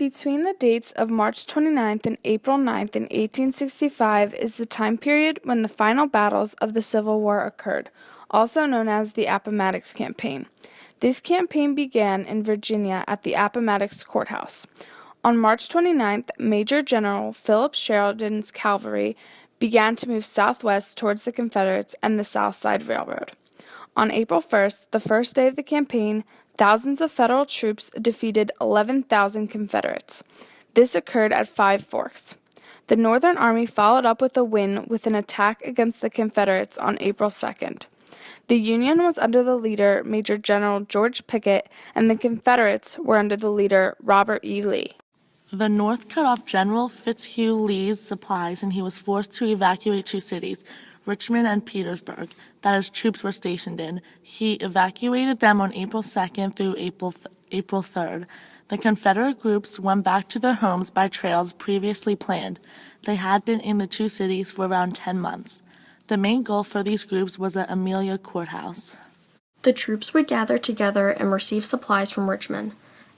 Between the dates of March 29th and April 9th in 1865 is the time period when the final battles of the Civil War occurred, also known as the Appomottox Campaign. This campaign began in Virginia at the Appomottox Courthouse. On March 29th, Major General Philip Sheridan's cavalry began to move southwest towards the Confederates and the South Side Railroad. On April 1st, the first day of the campaign, thousands of Federal troops defeated 11,000 Confederates. This occurred at Five Forks. The Northern Army followed up with a win with an attack against the Confederates on April 2nd. The Union was under the leader Major General George Pickett, and the Confederates were under the leader Robert E. Lee. The North cut off General Fitzhugh Lee's supplies, and he was forced to evacuate two cities, Richmond and Petersburg, that his troops were stationed in. He evacuated them on April 2nd through April 3rd. The Confederate groups went back to their homes by trails previously planned. They had been in the two cities for around 10 months. The main goal for these groups was at Amelia Courthouse. The troops would gather together and receive supplies from Richmond.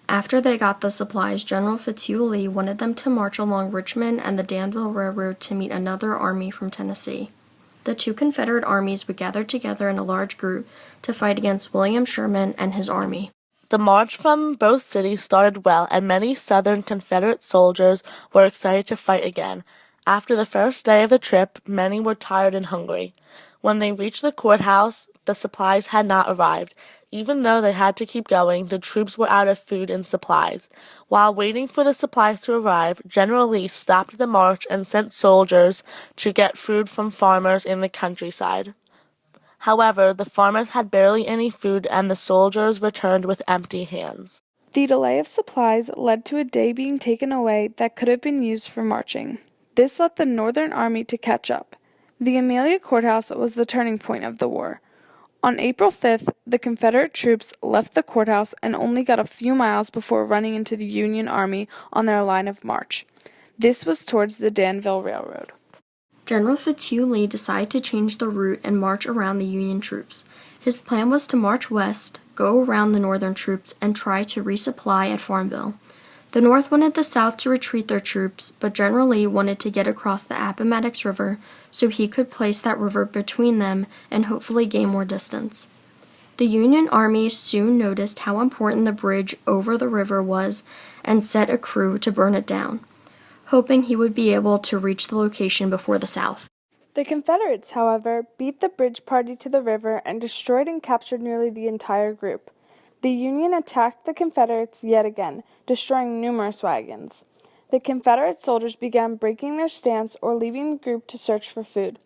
After they got the supplies, General Fitzhugh Lee wanted them to march along Richmond and the Danville Railroad to meet another army from Tennessee. The two Confederate armies would gather together in a large group to fight against William Sherman and his army. The march from both cities started well, and many Southern Confederate soldiers were excited to fight again. After the first day of the trip, many were tired and hungry. When they reached the courthouse, the supplies had not arrived. Even though they had to keep going, the troops were out of food and supplies. While waiting for the supplies to arrive, General Lee stopped the march and sent soldiers to get food from farmers in the countryside. However, the farmers had barely any food, and the soldiers returned with empty hands. The delay of supplies led to a day being taken away that could have been used for marching. This led the Northern Army to catch up. The Amelia Courthouse was the turning point of the war. On April 5th, the Confederate troops left the courthouse and only got a few miles before running into the Union Army on their line of march. This was towards the Danville Railroad. General Fitzhugh Lee decided to change the route and march around the Union troops. His plan was to march west, go around the Northern troops, and try to resupply at Farmville. The North wanted the South to retreat their troops, but General Lee wanted to get across the Appomattox River so he could place that river between them and hopefully gain more distance. The Union Army soon noticed how important the bridge over the river was and set a crew to burn it down, hoping he would be able to reach the location before the South. The Confederates, however, beat the bridge party to the river and destroyed and captured nearly the entire group. The Union attacked the Confederates yet again, destroying numerous wagons. The Confederate soldiers began breaking their stance or leaving the group to search for food.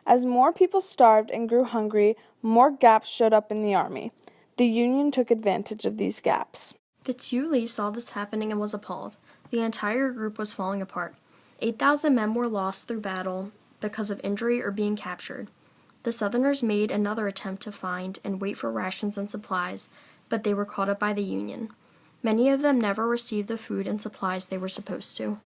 As more people starved and grew hungry, more gaps showed up in the army. The Union took advantage of these gaps. Fitzhugh Lee saw this happening and was appalled. The entire group was falling apart. 8,000 men were lost through battle because of injury or being captured. The Southerners made another attempt to find and wait for rations and supplies, but they were caught up by the Union. Many of them never received the food and supplies they were supposed to.